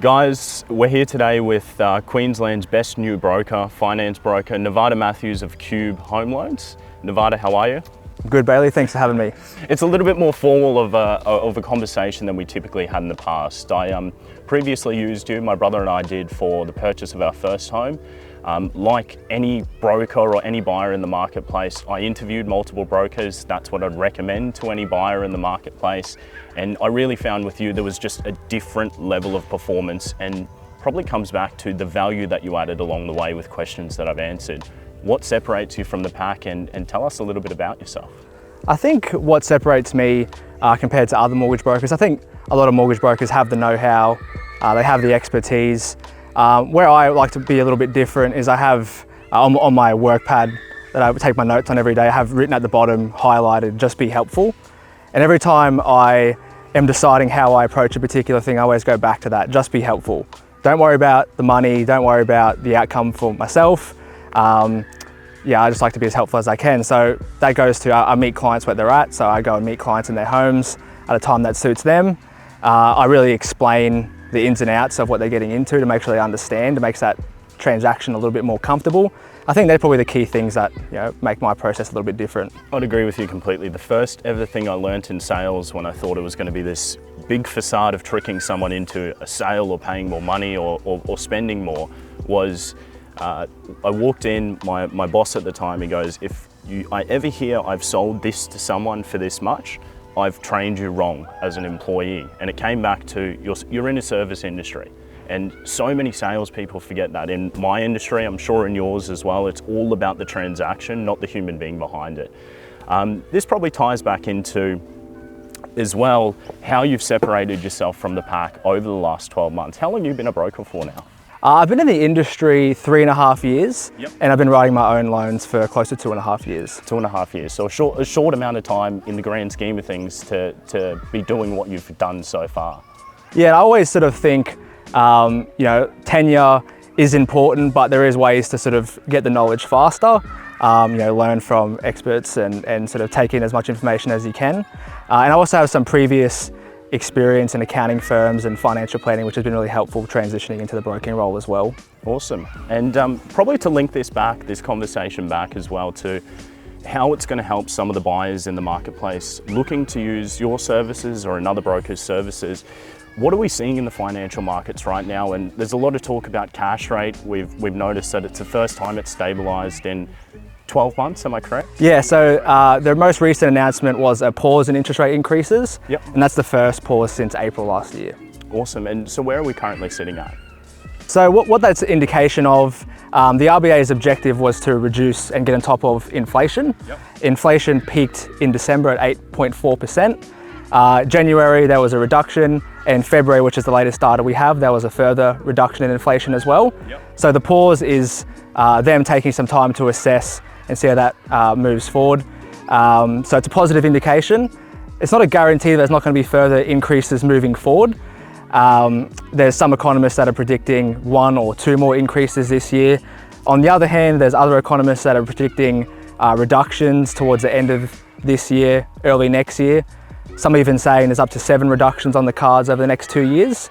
Guys, we're here today with Queensland's best new broker, finance broker, Nevada Matthews of Cube Home Loans. Nevada, how are you? Good, Bailey. Thanks for having me. It's a little bit more formal of a conversation than we typically had in the past. I previously used you, my brother and I did, for the purchase of our first home. Like any broker or any buyer in the marketplace, I interviewed multiple brokers. That's what I'd recommend to any buyer in the marketplace. And I really found with you there was just a different level of performance, and probably comes back to the value that you added along the way with questions that I've answered. What separates you from the pack, and tell us a little bit about yourself. I think what separates me compared to other mortgage brokers, I think a lot of mortgage brokers have the know-how, they have the expertise. Where I like to be a little bit different is I have on my work pad that I take my notes on every day, I have written at the bottom, highlighted, just be helpful. And every time I am deciding how I approach a particular thing, I always go back to that, just be helpful. Don't worry about the money, don't worry about the outcome for myself. Yeah, I just like to be as helpful as I can. So that goes to, I meet clients where they're at. So I go and meet clients in their homes at a time that suits them. I really explain the ins and outs of what they're getting into to make sure they understand. It makes that transaction a little bit more comfortable. I think they're probably the key things that make my process a little bit different. I'd agree with you completely. The first ever thing I learnt in sales, when I thought it was going to be this big facade of tricking someone into a sale or paying more money or spending more, was I walked in, my boss at the time, he goes, if I ever hear I've sold this to someone for this much, I've trained you wrong as an employee. And it came back to, you're in a service industry. And so many salespeople forget that. In my industry, I'm sure in yours as well, it's all about the transaction, not the human being behind it. This probably ties back into, as well, how you've separated yourself from the pack over the last 12 months. How long have you been a broker for now? I've been in the industry 3.5 years, Yep. And I've been writing my own loans for close to 2.5 years. 2.5 years, so a short amount of time in the grand scheme of things to be doing what you've done so far. Yeah, I always sort of think, tenure is important, but there is ways to sort of get the knowledge faster, learn from experts and sort of take in as much information as you can. And I also have some previous experience in accounting firms and financial planning, which has been really helpful transitioning into the broking role as well. Awesome. And probably to link this conversation back as well to how it's going to help some of the buyers in the marketplace looking to use your services or another broker's services. What are we seeing in the financial markets right now? And there's a lot of talk about cash rate. We've noticed that it's the first time it's stabilized in 12 months, am I correct? Yeah, so the most recent announcement was a pause in interest rate increases. Yep. And that's the first pause since April last year. Awesome. And so where are we currently sitting at? So what that's an indication of, the RBA's objective was to reduce and get on top of inflation. Yep. Inflation peaked in December at 8.4%. January, there was a reduction, and February, which is the latest data we have, there was a further reduction in inflation as well. Yep. So the pause is them taking some time to assess and see how that moves forward. So it's a positive indication. It's not a guarantee that there's not going to be further increases moving forward. There's some economists that are predicting 1 or 2 more increases this year. On the other hand, there's other economists that are predicting reductions towards the end of this year, early next year. Some even saying there's up to 7 reductions on the cards over the next 2 years.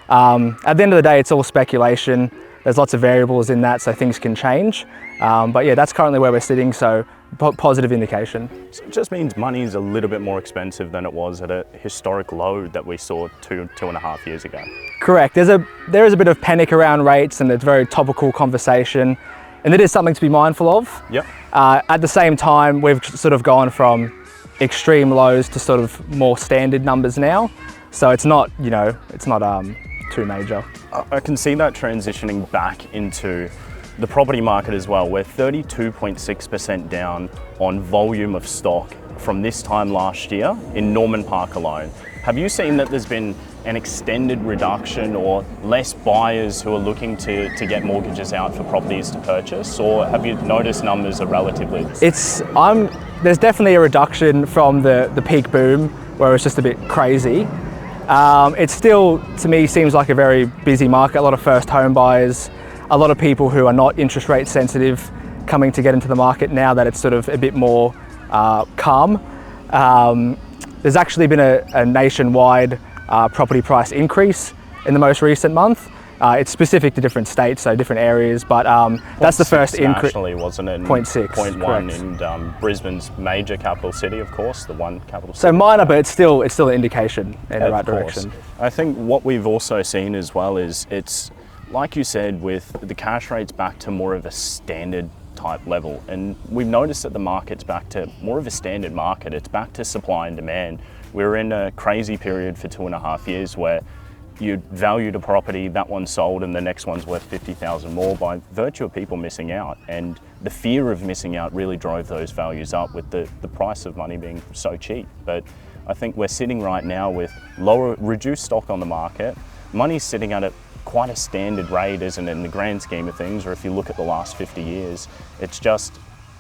At the end of the day, it's all speculation. There's lots of variables in that, so things can change. But yeah, that's currently where we're sitting, so positive indication. So it just means money is a little bit more expensive than it was at a historic low that we saw 2.5 years ago. Correct. There is a bit of panic around rates, and it's a very topical conversation, and it is something to be mindful of. Yep. At the same time, we've sort of gone from extreme lows to sort of more standard numbers now, so it's not too major. I can see that transitioning back into the property market as well. We're 32.6% down on volume of stock from this time last year in Norman Park alone. Have you seen that there's been an extended reduction or less buyers who are looking to get mortgages out for properties to purchase, or have you noticed numbers are relatively? There's definitely a reduction from the peak boom where it's just a bit crazy. It still, to me, seems like a very busy market. A lot of first home buyers, a lot of people who are not interest rate sensitive coming to get into the market now that it's sort of a bit more calm. There's actually been a nationwide property price increase in the most recent month. It's specific to different states, so different areas, but that's the first increase. Nationally, wasn't it? 0.6, 0.1 in Brisbane's major capital city, of course, the one capital city. So minor, but it's still an indication in the right direction. I think what we've also seen as well is it's, like you said, with the cash rates back to more of a standard type level, and we've noticed that the market's back to more of a standard market. It's back to supply and demand. We're in a crazy period for 2.5 years where you valued a property, that one sold, and the next one's worth 50,000 more by virtue of people missing out. And the fear of missing out really drove those values up with the price of money being so cheap. But I think we're sitting right now with reduced stock on the market. Money's sitting at quite a standard rate, isn't it, in the grand scheme of things, or if you look at the last 50 years, it's just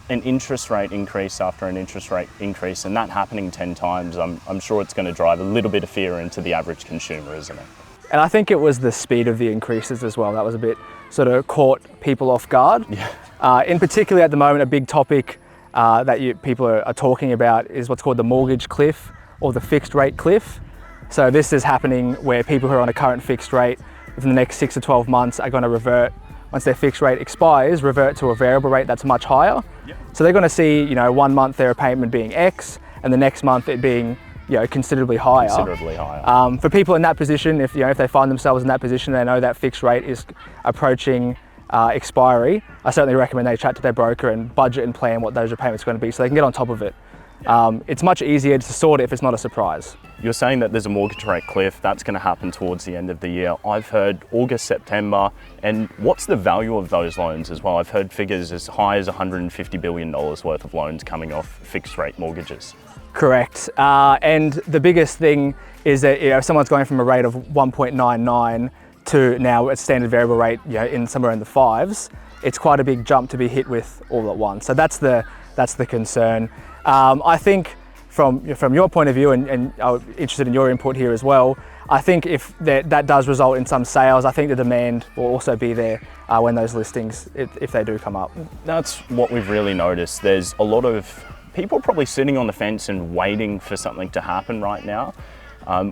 an interest rate increase after an interest rate increase, and that happening 10 times, I'm sure it's going to drive a little bit of fear into the average consumer, isn't it? And I think it was the speed of the increases as well. That was a bit sort of caught people off guard. Yeah. In particular at the moment, a big topic that people are talking about is what's called the mortgage cliff or the fixed rate cliff. So this is happening where people who are on a current fixed rate within the next 6 to 12 months are going to revert, once their fixed rate expires, revert to a variable rate that's much higher. Yep. So they're going to see, 1 month their payment being X and the next month it being considerably higher. Considerably higher. For people in that position, if they find themselves in that position, they know that fixed rate is approaching expiry, I certainly recommend they chat to their broker and budget and plan what those repayments are going to be so they can get on top of it. It's much easier to sort it if it's not a surprise. You're saying that there's a mortgage rate cliff, that's going to happen towards the end of the year. I've heard August, September, and what's the value of those loans as well? I've heard figures as high as $150 billion worth of loans coming off fixed rate mortgages. Correct, and the biggest thing is that if someone's going from a rate of 1.99 to now a standard variable rate, in somewhere in the fives, it's quite a big jump to be hit with all at once. So that's the concern. I think from your point of view, and I'm interested in your input here as well, I think if that does result in some sales, I think the demand will also be there when those listings, if they do come up. That's what we've really noticed. There's a lot of people probably sitting on the fence and waiting for something to happen right now.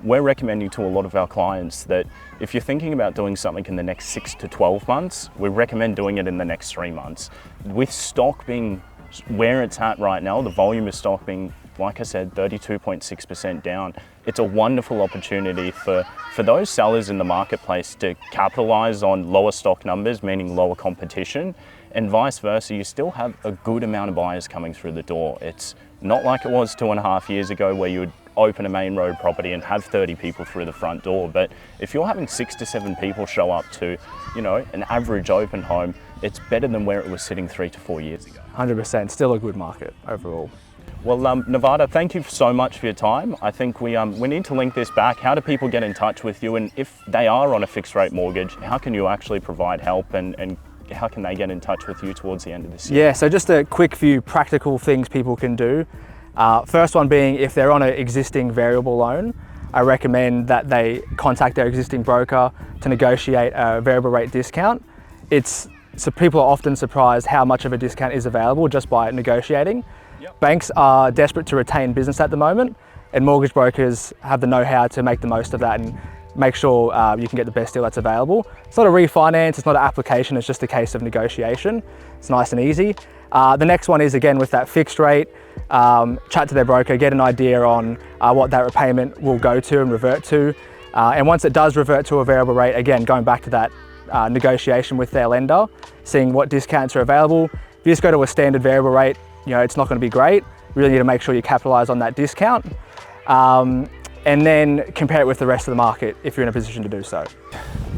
We're recommending to a lot of our clients that if you're thinking about doing something in the next 6 to 12 months, we recommend doing it in the next 3 months. With stock being where it's at right now, the volume of stock being, like I said, 32.6% down, it's a wonderful opportunity for those sellers in the marketplace to capitalize on lower stock numbers, meaning lower competition, and vice versa. You still have a good amount of buyers coming through the door. It's not like it was 2.5 years ago where you would open a main road property and have 30 people through the front door. But if you're having 6 to 7 people show up to, an average open home, it's better than where it was sitting 3 to 4 years ago. 100%, still a good market overall. Well, Nevada, thank you so much for your time. I think we need to link this back. How do people get in touch with you? And if they are on a fixed rate mortgage, how can you actually provide help and how can they get in touch with you towards the end of this year? Yeah, so just a quick few practical things people can do. First one being, if they're on an existing variable loan, I recommend that they contact their existing broker to negotiate a variable rate discount. So people are often surprised how much of a discount is available just by negotiating. Yep. Banks are desperate to retain business at the moment, and mortgage brokers have the know-how to make the most of that and make sure you can get the best deal that's available. It's not a refinance, it's not an application, it's just a case of negotiation. It's nice and easy. The next one is, again, with that fixed rate, chat to their broker, get an idea on what that repayment will go to and revert to. And once it does revert to a variable rate, again, going back to that negotiation with their lender, seeing what discounts are available. If you just go to a standard variable rate, it's not going to be great. You really need to make sure you capitalize on that discount. And then compare it with the rest of the market if you're in a position to do so.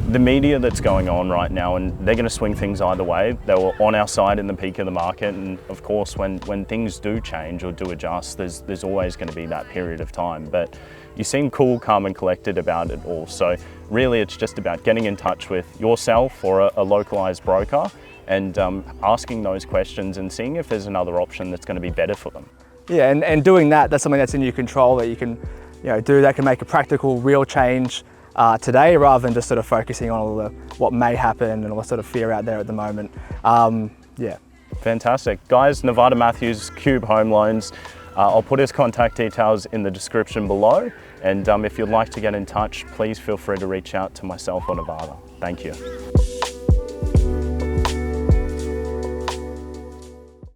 The media that's going on right now, and they're going to swing things either way. They were on our side in the peak of the market, and of course when things do change or do adjust, there's always going to be that period of time. But you seem cool, calm and collected about it all. So really it's just about getting in touch with yourself or a localized broker and asking those questions and seeing if there's another option that's going to be better for them. Yeah, and doing that's something that's in your control that you can do that can make a practical, real change today, rather than just sort of focusing on all what may happen and all the sort of fear out there at the moment. Yeah. Fantastic. Guys, Nevada Matthews, Cube Home Loans. I'll put his contact details in the description below. And if you'd like to get in touch, please feel free to reach out to myself or Nevada. Thank you.